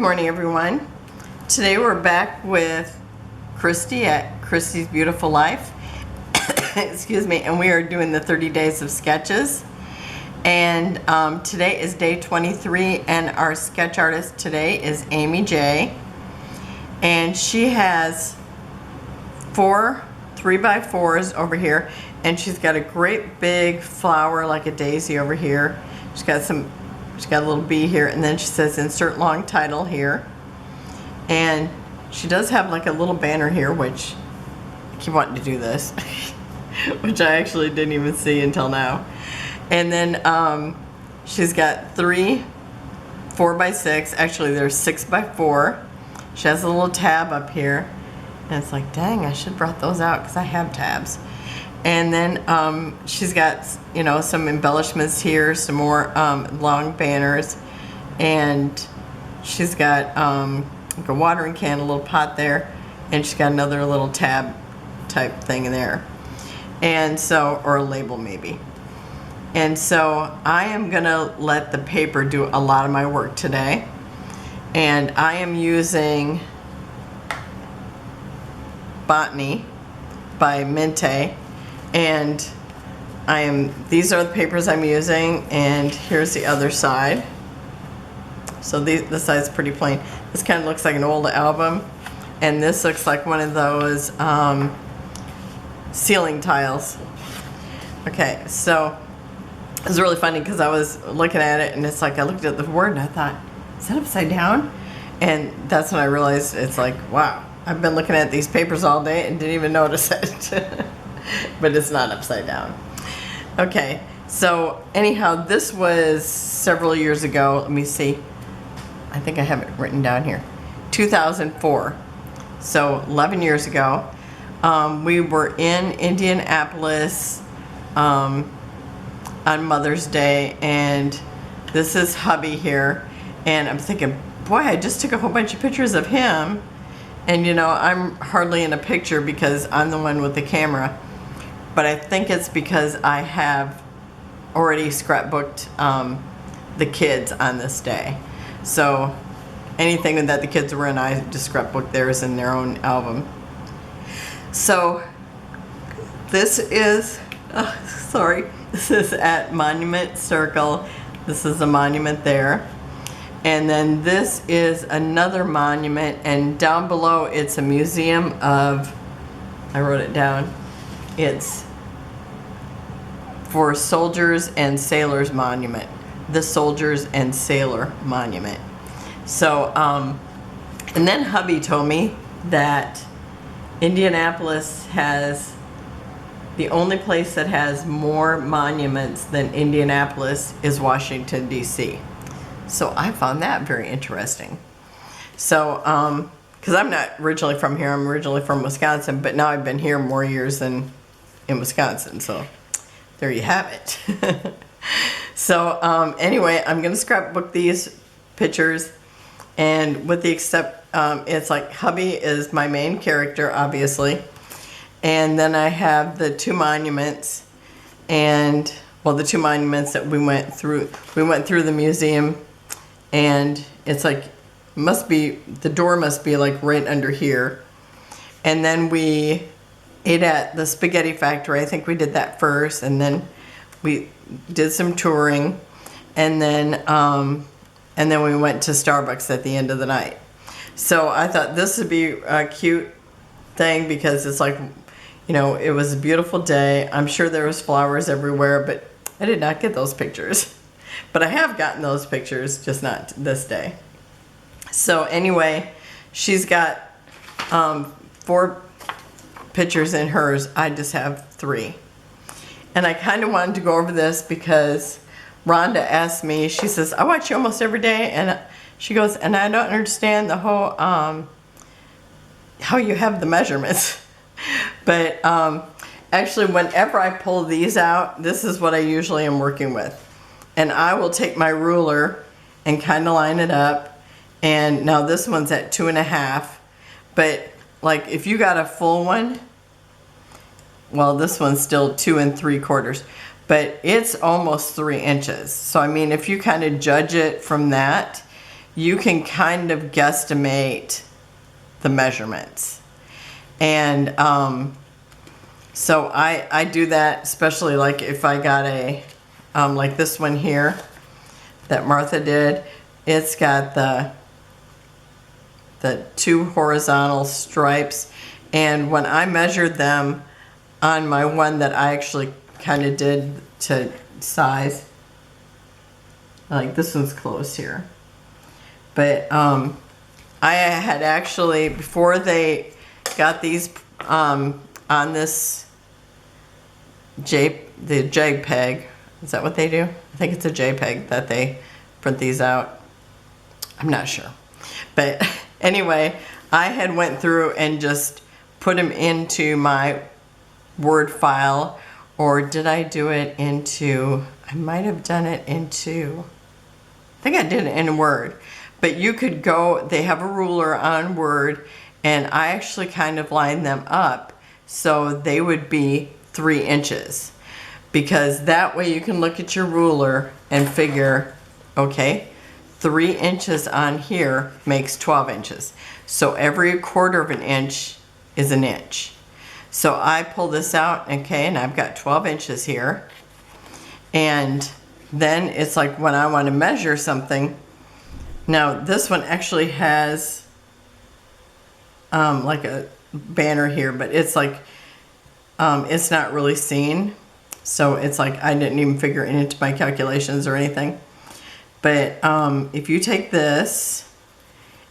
morning, everyone. Today we're back with Christy at Christy's Beautiful Life. Excuse me, and we are doing the 30 days of sketches. And today is day 23, and our sketch artist today is Amee Jay. And she has 4 3x4s over here, and she's got a great big flower like a daisy over here. She's got a little bee here, and then she says insert long title here. And she does have like a little banner here, which I keep wanting to do this, which I actually didn't even see until now. And then she's got 3 4x6. Actually, there's 6x4. She has a little tab up here, and it's like, dang, I should have brought those out because I have tabs. And then she's got, you know, some embellishments here, some more long banners, and she's got like a watering can, a little pot there, and she's got another little tab type thing in there, and so, or a label maybe. And so I am gonna let the paper do a lot of my work today, and I am using Botany by Mintay. And these are the papers I'm using, and here's the other side. So this side's pretty plain. This kind of looks like an old album, and this looks like one of those ceiling tiles. Okay, so it was really funny because I was looking at it, and it's like I looked at the word and I thought, is that upside down? And that's when I realized it's like, wow, I've been looking at these papers all day and didn't even notice it. But it's not upside down. Okay, so anyhow, this was several years ago. Let me see. I think I have it written down here. 2004. So 11 years ago. We were in Indianapolis on Mother's Day, and this is hubby here. And I'm thinking, boy, I just took a whole bunch of pictures of him. And you know, I'm hardly in a picture because I'm the one with the camera. But I think it's because I have already scrapbooked the kids on this day. So anything that the kids were in, I just scrapbooked theirs in their own album. So this is, this is at Monument Circle. This is a monument there. And then this is another monument, and down below it's a museum of, I wrote it down, it's for Soldiers and Sailors Monument, the Soldiers and Sailor Monument. So, and then hubby told me that Indianapolis has, the only place that has more monuments than Indianapolis is Washington, D.C. So I found that very interesting. So, because I'm not originally from here, I'm originally from Wisconsin, but now I've been here more years than in Wisconsin, so there you have it. So anyway, I'm going to scrapbook these pictures, and with the except, it's like hubby is my main character, obviously, and then I have the 2 monuments, and, well, the 2 monuments that we went through the museum, and it's like, the door must be like right under here. And then we ate at the spaghetti factory. I think we did that first, and then we did some touring, and then we went to Starbucks at the end of the night. So I thought this would be a cute thing because it's like, you know, it was a beautiful day. I'm sure there was flowers everywhere, but I did not get those pictures. But I have gotten those pictures, just not this day. So anyway, she's got 4 pictures in hers. I just have 3. And I kind of wanted to go over this because Rhonda asked me, she says, I watch you almost every day, and she goes, and I don't understand the whole, how you have the measurements. But actually, whenever I pull these out, this is what I usually am working with. And I will take my ruler and kind of line it up. And now this one's at 2.5, but like if you got a full one, well, this one's still 2 3/4, but it's almost 3 inches. So I mean, if you kind of judge it from that, you can kind of guesstimate the measurements. And so I do that, especially like if I got a, like this one here that Martha did. It's got the 2 horizontal stripes, and when I measured them on my one that I actually kind of did to size, like this one's closed here, but I had actually, before they got these on this the JPEG, is that what they do? I think it's a JPEG that they print these out. I'm not sure, but anyway, I had went through and just put them into my Word file, or did I do it into, I might have done it into, I think I did it in Word. But you could go, they have a ruler on Word, and I actually kind of lined them up so they would be 3 inches. Because that way you can look at your ruler and figure, okay, 3 inches on here makes 12 inches. So every 1/4 of an inch is an inch. So I pull this out, okay, and I've got 12 inches here. And then it's like when I want to measure something. Now this one actually has like a banner here, but it's like it's not really seen, so it's like I didn't even figure it into my calculations or anything. But if you take this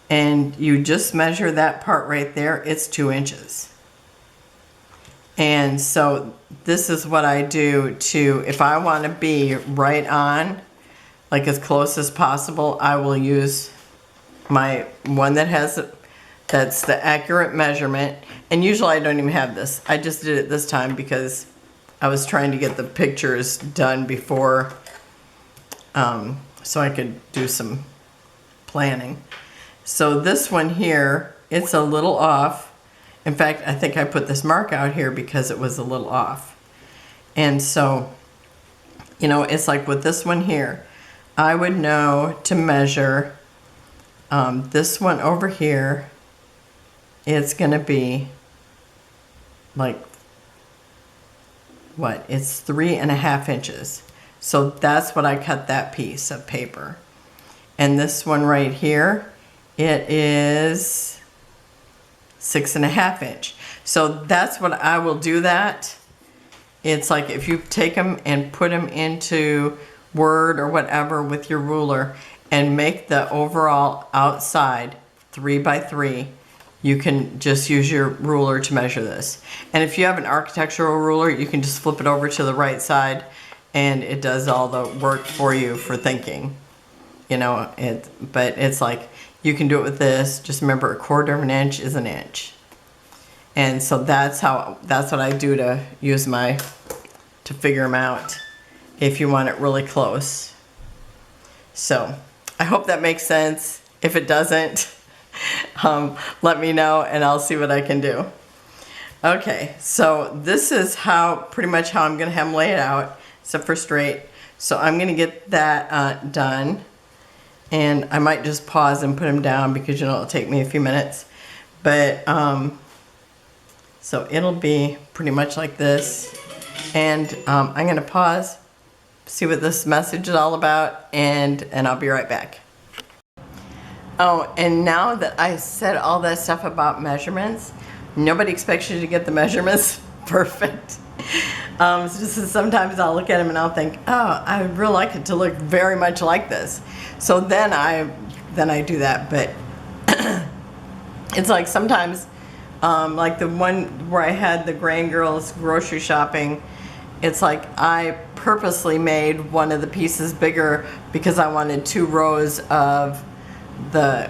and you just measure that part right there, it's 2 inches. And so this is what I do to, if I want to be right on, like as close as possible, I will use my one that has, that's the accurate measurement. And usually I don't even have this. I just did it this time because I was trying to get the pictures done before, so I could do some planning. So this one here, it's a little off. In fact, I think I put this mark out here because it was a little off. And so, you know, it's like with this one here, I would know to measure this one over here. It's going to be like, what? It's 3.5 inches. So that's what I cut that piece of paper. And this one right here, it is 6.5 inch. So that's what I will do that. It's like if you take them and put them into Word or whatever with your ruler and make the overall outside 3 by 3, you can just use your ruler to measure this. And if you have an architectural ruler, you can just flip it over to the right side and it does all the work for you for thinking. You know, but it's like you can do it with this. Just remember, 1/4 of an inch is an inch. And so that's what I do to use to figure them out if you want it really close. So I hope that makes sense. If it doesn't, let me know and I'll see what I can do. Okay, so this is pretty much how I'm gonna have them lay it out, except for straight. So I'm gonna get that done. And I might just pause and put them down because, you know, it'll take me a few minutes. But, so it'll be pretty much like this. And I'm going to pause, see what this message is all about, and I'll be right back. Oh, and now that I said all that stuff about measurements, nobody expects you to get the measurements perfect. Sometimes I'll look at them and I'll think, oh, I would really like it to look very much like this. So then I do that, but it's like sometimes, like the one where I had the Grand Girls grocery shopping, it's like I purposely made one of the pieces bigger because I wanted 2 rows of the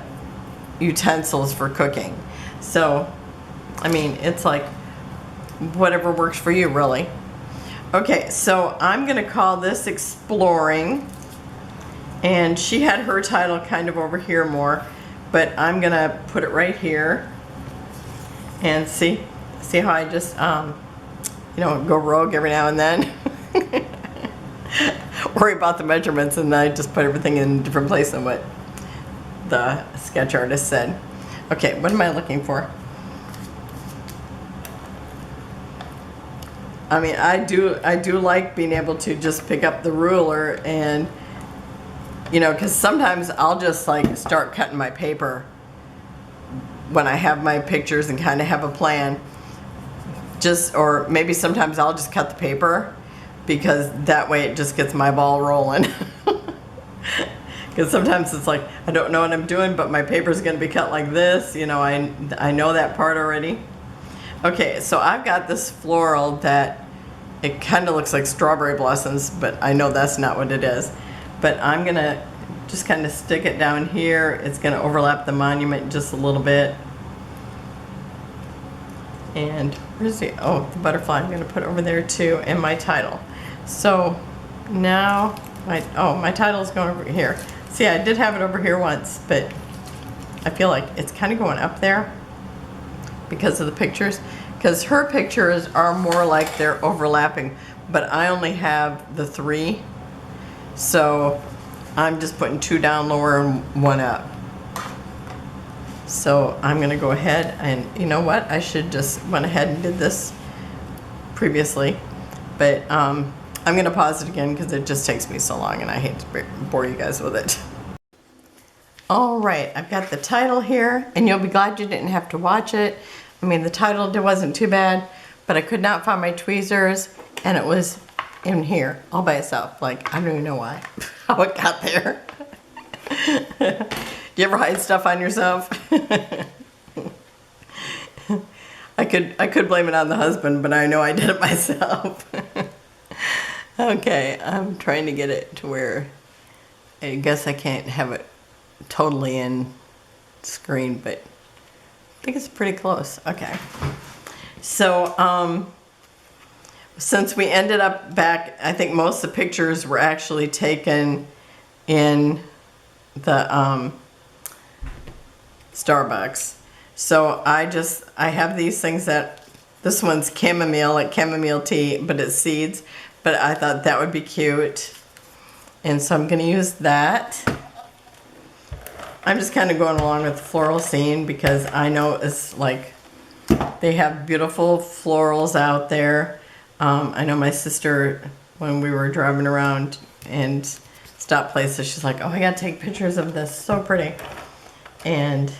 utensils for cooking. So, I mean, it's like whatever works for you, really. Okay, so I'm gonna call this Exploring, and she had her title kind of over here more, but I'm gonna put it right here. And see how I just you know, go rogue every now and then. Worry about the measurements, and then I just put everything in a different place than what the sketch artist said. Okay, what am I looking for? I mean, I do like being able to just pick up the ruler and, you know, because sometimes I'll just like start cutting my paper when I have my pictures and kind of have a plan. Or maybe sometimes I'll just cut the paper because that way it just gets my ball rolling. Because sometimes it's like, I don't know what I'm doing, but my paper's going to be cut like this. You know, I know that part already. Okay, so I've got this floral that it kind of looks like strawberry blossoms, but I know that's not what it is. But I'm going to just kind of stick it down here. It's going to overlap the monument just a little bit. And where's the butterfly I'm going to put over there too, and my title. So now, my title is going over here. See, I did have it over here once, but I feel like it's kind of going up there because of the pictures. Because her pictures are more like they're overlapping, but I only have the 3. So I'm just putting 2 down lower and 1 up. So I'm going to go ahead and, you know what, I should just went ahead and did this previously. But I'm going to pause it again because it just takes me so long and I hate to bore you guys with it. All right, I've got the title here, and you'll be glad you didn't have to watch it. I mean, the title wasn't too bad, but I could not find my tweezers, and it was in here all by itself. Like, I don't even know why, how it got there. Do you ever hide stuff on yourself? I could blame it on the husband, but I know I did it myself. Okay, I'm trying to get it to where I guess I can't have it totally in screen, but I think it's pretty close. Okay. So, since we ended up back, I think most of the pictures were actually taken in the Starbucks. So I have these things that, this one's chamomile, like chamomile tea, but it's seeds. But I thought that would be cute. And so I'm gonna use that. I'm just kind of going along with the floral scene because I know it's like, they have beautiful florals out there. I know my sister, when we were driving around and stopped places, she's like, oh, I gotta take pictures of this, so pretty. And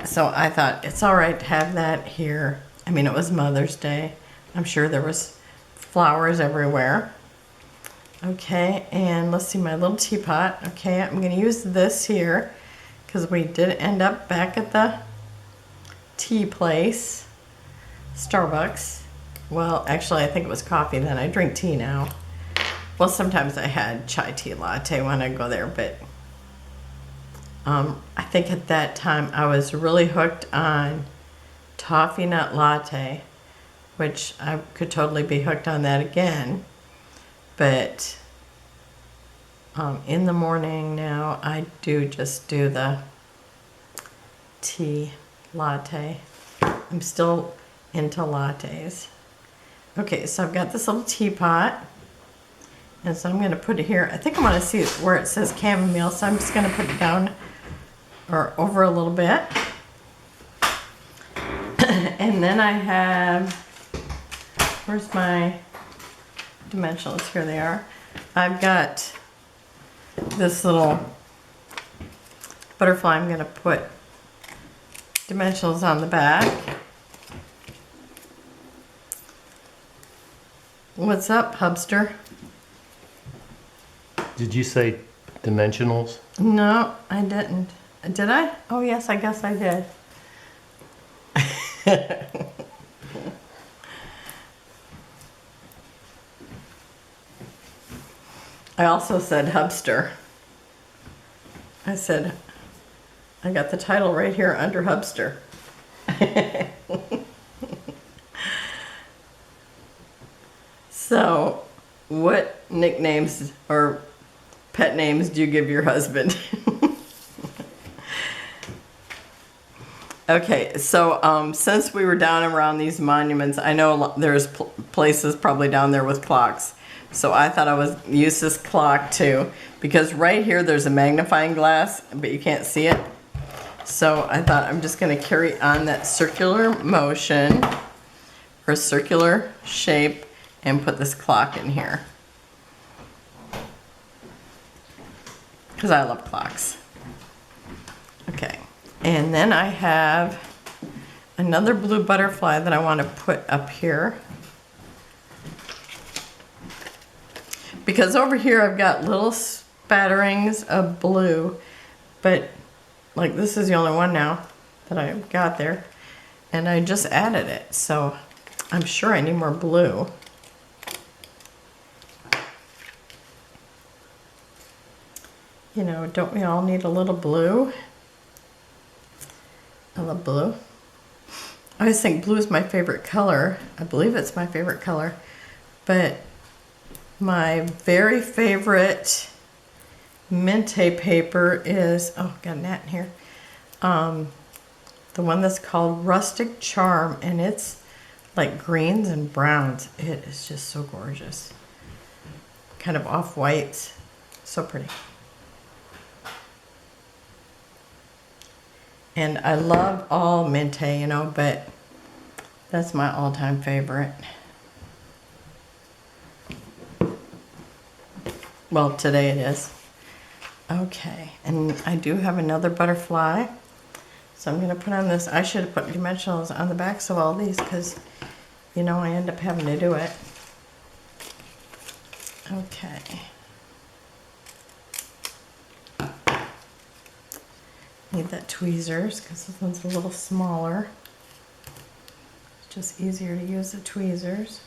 so I thought it's all right to have that here. I mean, it was Mother's Day. I'm sure there was flowers everywhere. Okay, and let's see my little teapot. Okay, I'm gonna use this here because we did end up back at the tea place, Starbucks. Well, actually, I think it was coffee then. I drink tea now. Well, sometimes I had chai tea latte when I go there, but I think at that time I was really hooked on toffee nut latte, which I could totally be hooked on that again. But in the morning now, I just do the tea latte. I'm still into lattes. Okay, so I've got this little teapot. And so I'm going to put it here. I think I want to see where it says chamomile, so I'm just going to put it down or over a little bit. And then I have, where's my dimensionals? Here they are. I've got this little butterfly. I'm going to put dimensionals on the back. What's up, Hubster? Did you say dimensionals? No, I didn't. Did I? Oh, yes, I guess I did. I also said Hubster. I said, I got the title right here under Hubster. So, what nicknames or pet names do you give your husband? Okay, so since we were down around these monuments, I know there's places probably down there with clocks. So I thought I would use this clock too, because right here there's a magnifying glass, but you can't see it. So I thought I'm just going to carry on that circular motion or circular shape and put this clock in here. Because I love clocks. Okay, and then I have another blue butterfly that I want to put up here. Because over here I've got little spatterings of blue, but like this is the only one now that I've got there. And I just added it, so I'm sure I need more blue. You know, don't we all need a little blue? I love blue. I always think blue is my favorite color. I believe it's my favorite color. But my very favorite Mintay paper is, oh, got a gnat in here. The one that's called Rustic Charm, and it's like greens and browns. It is just so gorgeous. Kind of off-whites. So pretty. And I love all Mintay, you know, but that's my all-time favorite. Well, today it is. Okay, and I do have another butterfly. So I'm going to put on this. I should have put dimensionals on the backs of all these because, you know, I end up having to do it. Okay. Need that tweezers because this one's a little smaller. It's just easier to use the tweezers.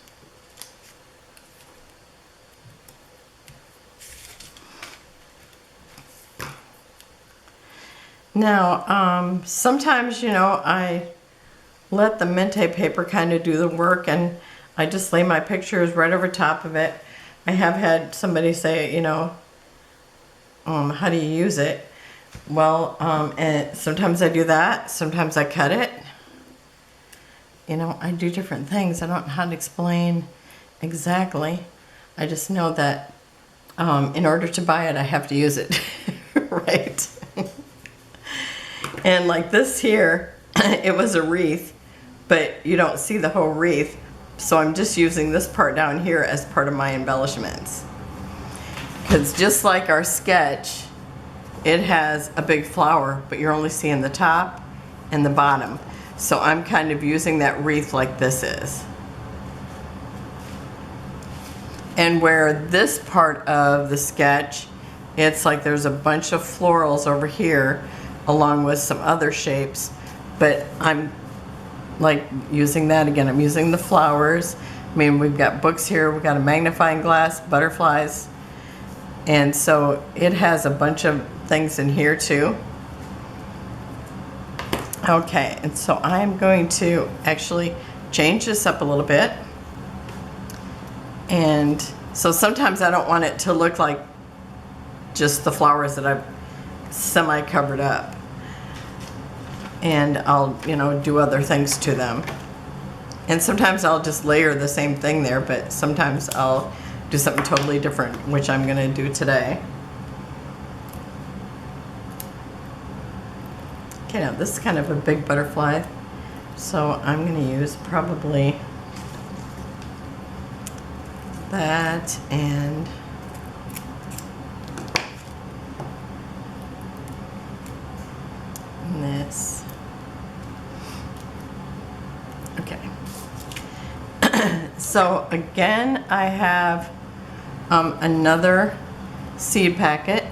Now, sometimes, you know, I let the Mintay paper kind of do the work and I just lay my pictures right over top of it. I have had somebody say, you know, how do you use it? Well, and sometimes I do that. Sometimes I cut it. You know, I do different things. I don't know how to explain exactly. I just know that in order to buy it, I have to use it, right? And like this here, it was a wreath, but you don't see the whole wreath. So I'm just using this part down here as part of my embellishments. Because just like our sketch, it has a big flower, but you're only seeing the top and the bottom. So I'm kind of using that wreath like this is. And where this part of the sketch, it's like there's a bunch of florals over here along with some other shapes, but I'm like using that again. I'm using the flowers. I mean, we've got books here, we've got a magnifying glass, butterflies, and so it has a bunch of things in here too. Okay, and so I'm going to actually change this up a little bit. And so sometimes I don't want it to look like just the flowers that I've semi-covered up. And I'll, you know, do other things to them. And sometimes I'll just layer the same thing there, but sometimes I'll do something totally different, which I'm gonna do today. Okay, now this is kind of a big butterfly, so I'm gonna use probably that and this. Okay. So again, I have another seed packet,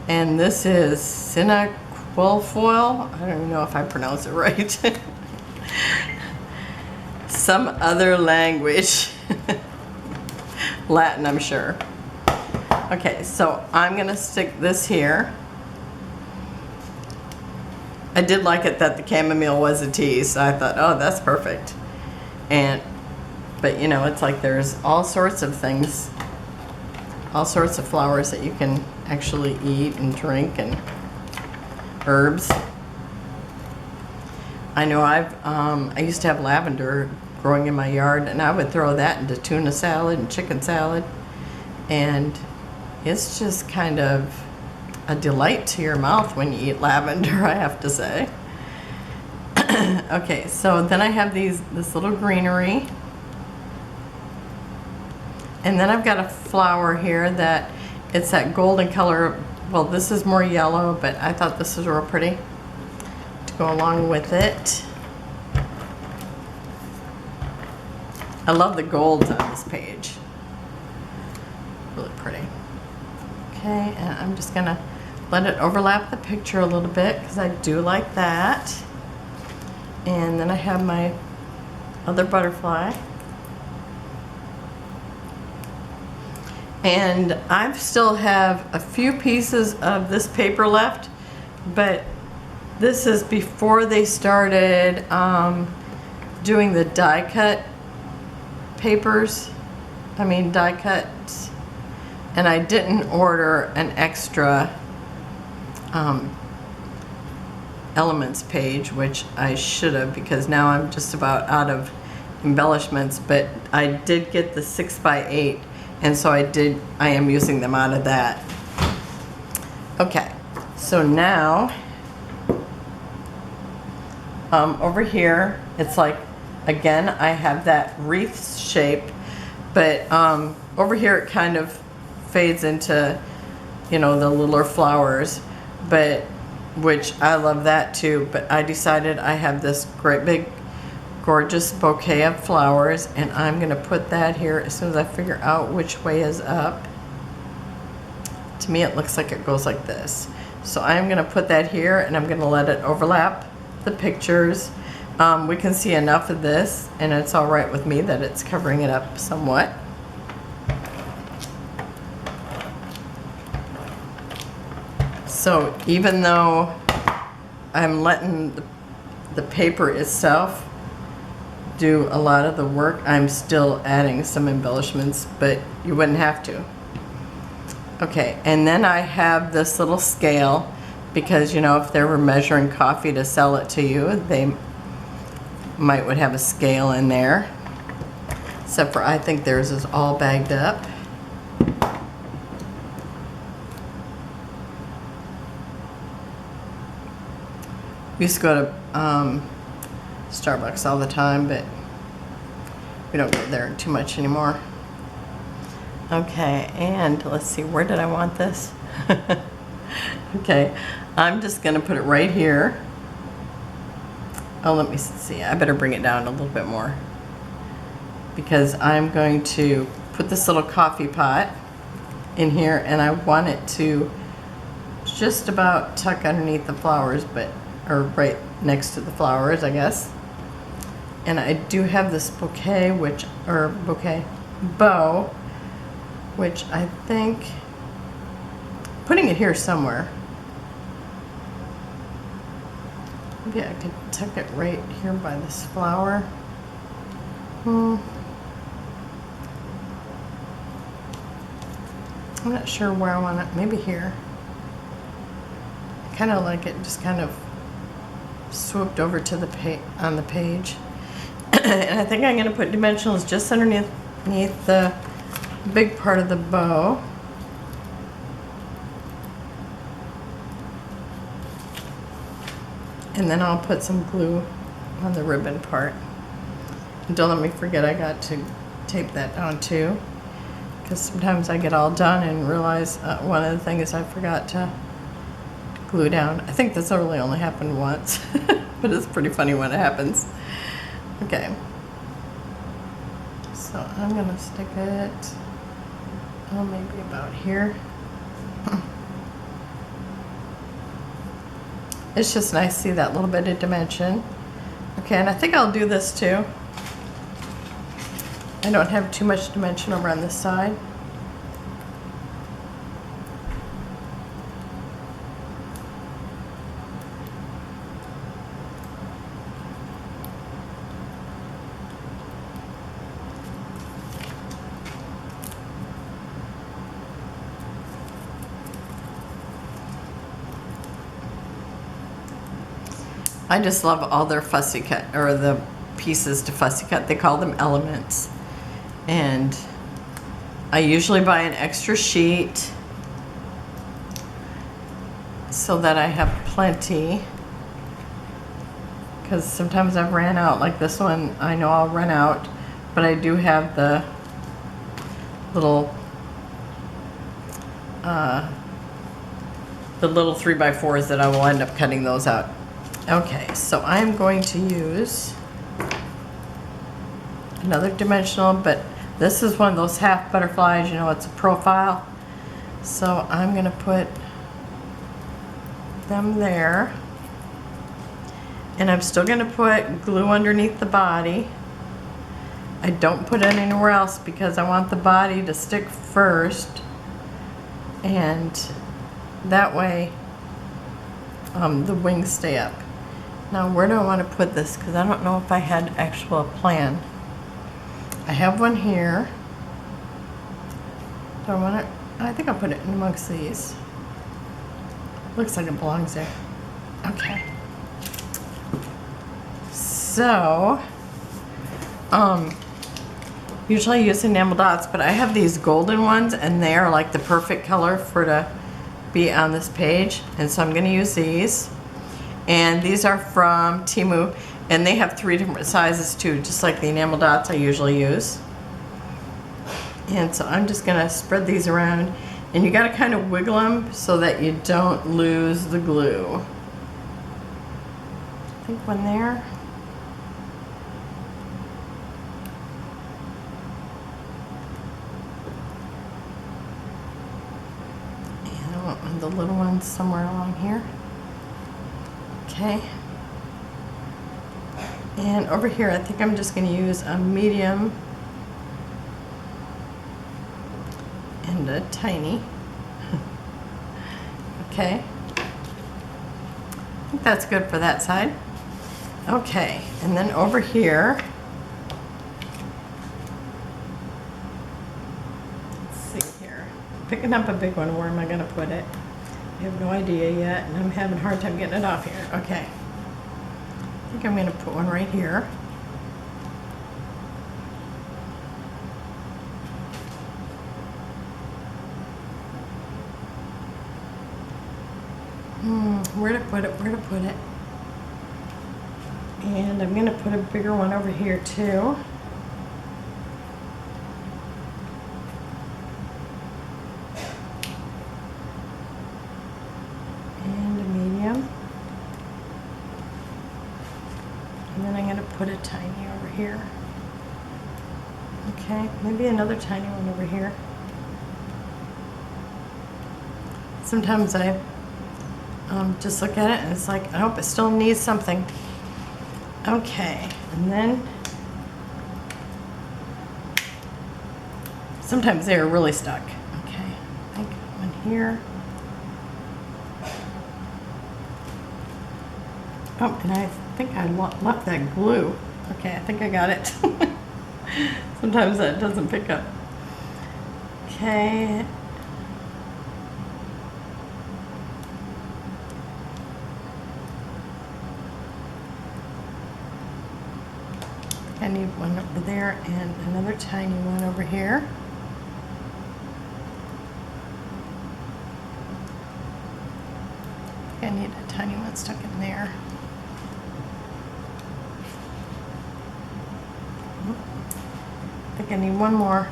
and this is Cinequilfoil. I don't even know if I pronounce it right. Some other language. Latin, I'm sure. Okay, so I'm gonna stick this here. I did like it that the chamomile was a tea, so I thought, oh, that's perfect. But you know, it's like there's all sorts of things, all sorts of flowers that you can actually eat and drink, and herbs. I know I used to have lavender growing in my yard, and I would throw that into tuna salad and chicken salad, and it's just kind of a delight to your mouth when you eat lavender, I have to say. Okay, so then I have this little greenery, and then I've got a flower here that it's that golden color. Well, this is more yellow, but I thought this was real pretty to go along with it. I love the golds on this page. Really pretty. Okay, and I'm just gonna let it overlap the picture a little bit because I do like that. And then I have my other butterfly. And I still have a few pieces of this paper left, but this is before they started doing the die cut papers. Die cuts. And I didn't order an extra elements page, which I should have, because now I'm just about out of embellishments, but I did get the 6x8, and so I am using them out of that. Okay, so now over here it's like, again, I have that wreath shape, but over here it kind of fades into, the littler flowers, but which I love that too. But I decided I have this great big gorgeous bouquet of flowers, and I'm gonna put that here as soon as I figure out which way is up. To me it looks like it goes like this. So I'm gonna put that here, and I'm gonna let it overlap the pictures. We can see enough of this, and it's all right with me that it's covering it up somewhat. So even though I'm letting the paper itself do a lot of the work, I'm still adding some embellishments, but you wouldn't have to. Okay, and then I have this little scale, because if they were measuring coffee to sell it to you, they would have a scale in there. Except for I think theirs is all bagged up. We used to go to Starbucks all the time, but we don't go there too much anymore. Okay, and let's see, where did I want this? Okay, I'm just gonna put it right here. Oh, let me see, I better bring it down a little bit more, because I'm going to put this little coffee pot in here, and I want it to just about tuck underneath the flowers, or right next to the flowers, I guess. And I do have this bow, which I think, putting it here somewhere. Maybe I could tuck it right here by this flower. I'm not sure where I want it, maybe here. I kind of like it just kind of swooped over to on the page. And I think I'm going to put dimensionals just underneath the big part of the bow. And then I'll put some glue on the ribbon part. And don't let me forget, I got to tape that down too, because sometimes I get all done and realize one of the things I forgot to glue down. I think this really only happened once, but it's pretty funny when it happens. Okay, so I'm gonna stick it, maybe about here. It's just nice to see that little bit of dimension. Okay, and I think I'll do this too. I don't have too much dimension over on this side. I just love all their fussy cut, or the pieces to fussy cut. They call them elements. And I usually buy an extra sheet so that I have plenty. Because sometimes I've ran out. Like this one, I know I'll run out. But I do have the little 3x4s that I will end up cutting those out. Okay, so I'm going to use another dimensional, but this is one of those half butterflies, you know, it's a profile. So I'm gonna put them there. And I'm still gonna put glue underneath the body. I don't put it anywhere else because I want the body to stick first. And that way the wings stay up. Now where do I want to put this? Because I don't know if I had actual plan. I have one here. Do I want it? I think I'll put it in amongst these. Looks like it belongs there. Okay. So, usually I use enamel dots, but I have these golden ones and they are like the perfect color for to be on this page. And so I'm going to use these. And these are from Temu, and they have 3 different sizes too, just like the enamel dots I usually use. And so I'm just gonna spread these around, and you gotta kind of wiggle them so that you don't lose the glue. I think one there. And I want one of the little ones somewhere along here. Okay. And over here, I think I'm just going to use a medium and a tiny. Okay. I think that's good for that side. Okay, and then over here, let's see here. Picking up a big one, where am I going to put it? I have no idea yet, and I'm having a hard time getting it off here. Okay. I think I'm going to put one right here. Where to put it? Where to put it? And I'm going to put a bigger one over here too. Put a tiny over here. Okay, maybe another tiny one over here. Sometimes I just look at it and it's like, I hope it still needs something. Okay, and then sometimes they are really stuck. Okay, I think one here. Oh, and I think I left that glue. Okay, I think I got it. Sometimes that doesn't pick up. Okay. I need one over there and another tiny one over here. I need a tiny one stuck in there. I think I need one more.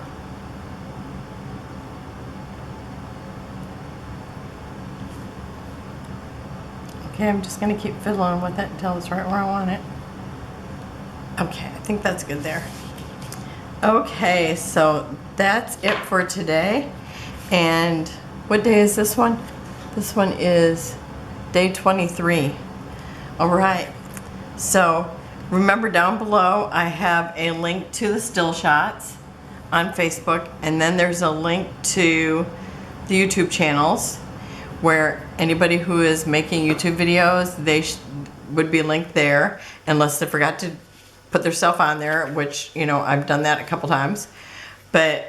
Okay, I'm just going to keep fiddling with it until it's right where I want it. Okay, I think that's good there. Okay, so that's it for today. And what day is this one? This one is day 23. All right, so remember down below I have a link to the still shots on Facebook, and then there's a link to the YouTube channels where anybody who is making YouTube videos, they would be linked there, unless they forgot to put their stuff on there, which, you know, I've done that a couple times. But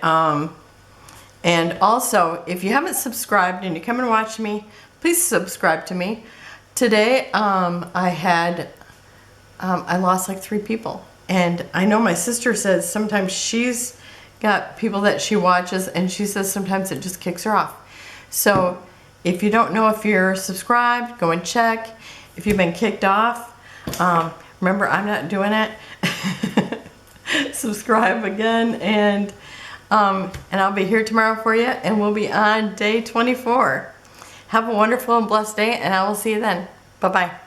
and also, if you haven't subscribed and you come and watch me, please subscribe to me. Today I lost like 3 people. And I know my sister says sometimes she's got people that she watches, and she says sometimes it just kicks her off. So if you don't know if you're subscribed, go and check. If you've been kicked off, remember, I'm not doing it. Subscribe again, and I'll be here tomorrow for you, and we'll be on day 24. Have a wonderful and blessed day, and I will see you then. Bye-bye.